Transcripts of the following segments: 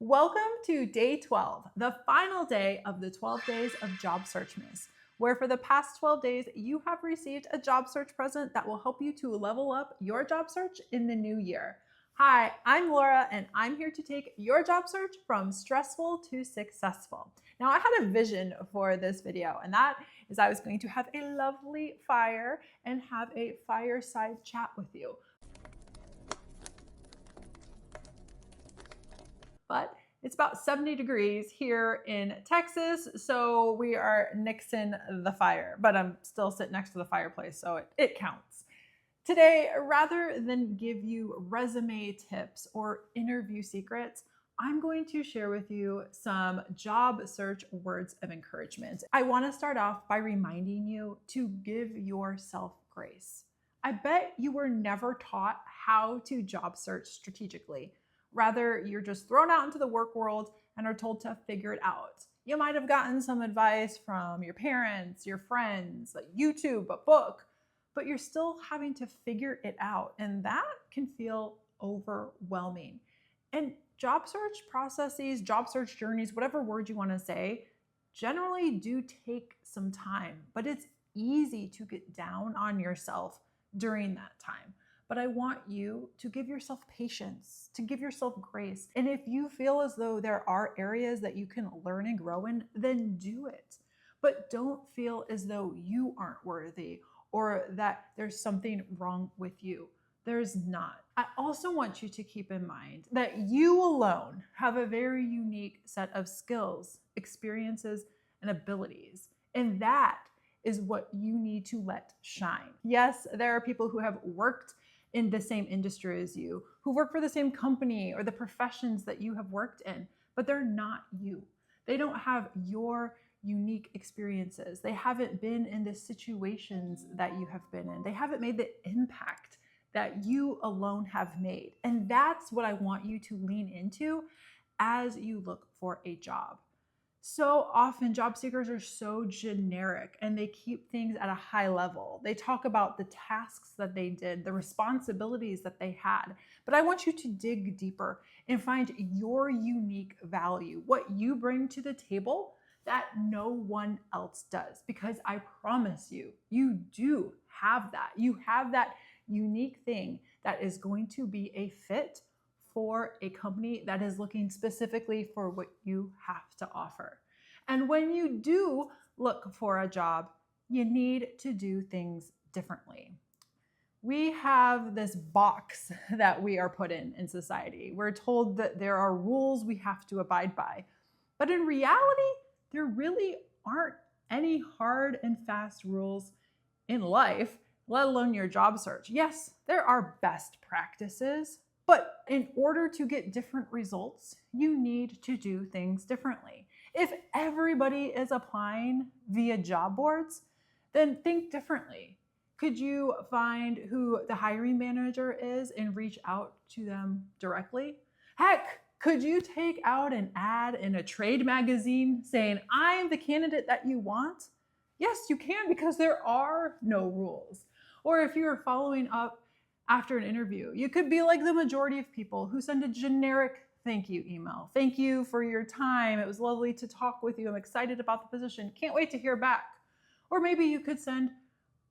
Welcome to day 12, the final day of the 12 days of Job Searchmas, where for the past 12 days, you have received a job search present that will help you to level up your job search in the new year. Hi, I'm Laura, and I'm here to take your job search from stressful to successful. Now, I had a vision for this video, and that is I was going to have a lovely fire and have a fireside chat with you. But it's about 70 degrees here in Texas, so we are nixing the fire. But I'm still sitting next to the fireplace, so it counts. Today, rather than give you resume tips or interview secrets, I'm going to share with you some job search words of encouragement. I want to start off by reminding you to give yourself grace. I bet you were never taught how to job search strategically. Rather, you're just thrown out into the work world and are told to figure it out. You might have gotten some advice from your parents, your friends, like YouTube, a book, but you're still having to figure it out. And that can feel overwhelming. And job search processes, job search journeys, whatever word you want to say, generally do take some time, but it's easy to get down on yourself during that time. But I want you to give yourself patience, to give yourself grace. And if you feel as though there are areas that you can learn and grow in, then do it. But don't feel as though you aren't worthy or that there's something wrong with you. There's not. I also want you to keep in mind that you alone have a very unique set of skills, experiences, and abilities. And that is what you need to let shine. Yes, there are people who have worked in the same industry as you, who work for the same company or the professions that you have worked in, but they're not you. They don't have your unique experiences. They haven't been in the situations that you have been in. They haven't made the impact that you alone have made. And that's what I want you to lean into as you look for a job. So often job seekers are so generic and they keep things at a high level. They talk about the tasks that they did, the responsibilities that they had. But I want you to dig deeper and find your unique value, what you bring to the table that no one else does. Because I promise you, you do have that. You have that unique thing that is going to be a fit for a company that is looking specifically for what you have to offer. And when you do look for a job, you need to do things differently. We have this box that we are put in society. We're told that there are rules we have to abide by. But in reality, there really aren't any hard and fast rules in life, let alone your job search. Yes, there are best practices, but in order to get different results, you need to do things differently. If everybody is applying via job boards, then think differently. Could you find who the hiring manager is and reach out to them directly? Heck, could you take out an ad in a trade magazine saying, I'm the candidate that you want? Yes, you can, because there are no rules. Or if you're following up after an interview, you could be like the majority of people who send a generic thank you email. Thank you for your time. It was lovely to talk with you. I'm excited about the position. Can't wait to hear back. Or maybe you could send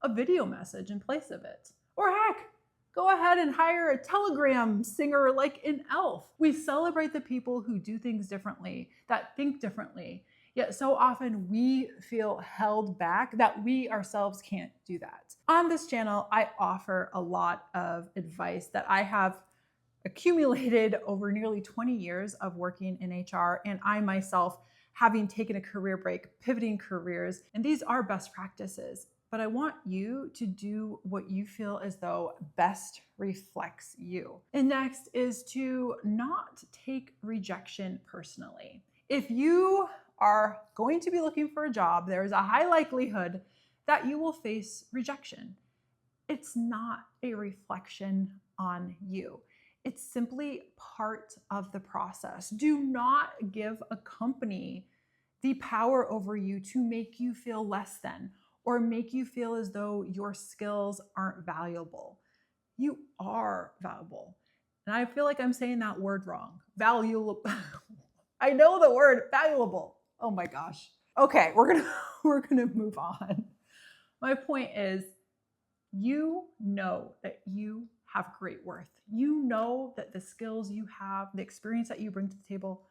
a video message in place of it. Or heck, go ahead and hire a telegram singer like an elf. We celebrate the people who do things differently, that think differently. Yet so often we feel held back that we ourselves can't do that. On this channel, I offer a lot of advice that I have accumulated over nearly 20 years of working in HR, and I myself having taken a career break, pivoting careers, and these are best practices. But I want you to do what you feel as though best reflects you. And next is to not take rejection personally. If you are going to be looking for a job, there is a high likelihood that you will face rejection. It's not a reflection on you. It's simply part of the process. Do not give a company the power over you to make you feel less than or make you feel as though your skills aren't valuable. You are valuable. And I feel like I'm saying that word wrong. Valuable. I know the word valuable. Oh my gosh. Okay, we're gonna move on. My point is, you know that you have great worth. You know that the skills you have, the experience that you bring to the table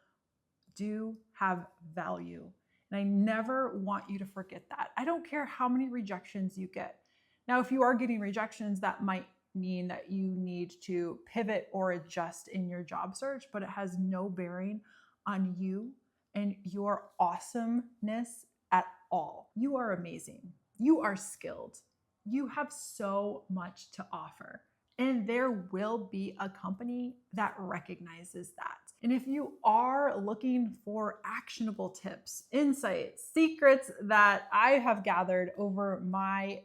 do have value. And I never want you to forget that. I don't care how many rejections you get. Now, if you are getting rejections, that might mean that you need to pivot or adjust in your job search, but it has no bearing on you and your awesomeness at all. You are amazing. You are skilled. You have so much to offer. And there will be a company that recognizes that. And if you are looking for actionable tips, insights, secrets that I have gathered over my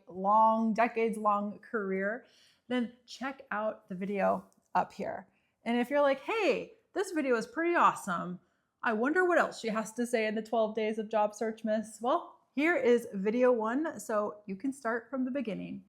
decades-long career, then check out the video up here. And if you're like, hey, this video is pretty awesome, I wonder what else she has to say in the 12 days of job Searchmas. Well, here is video 1, so you can start from the beginning.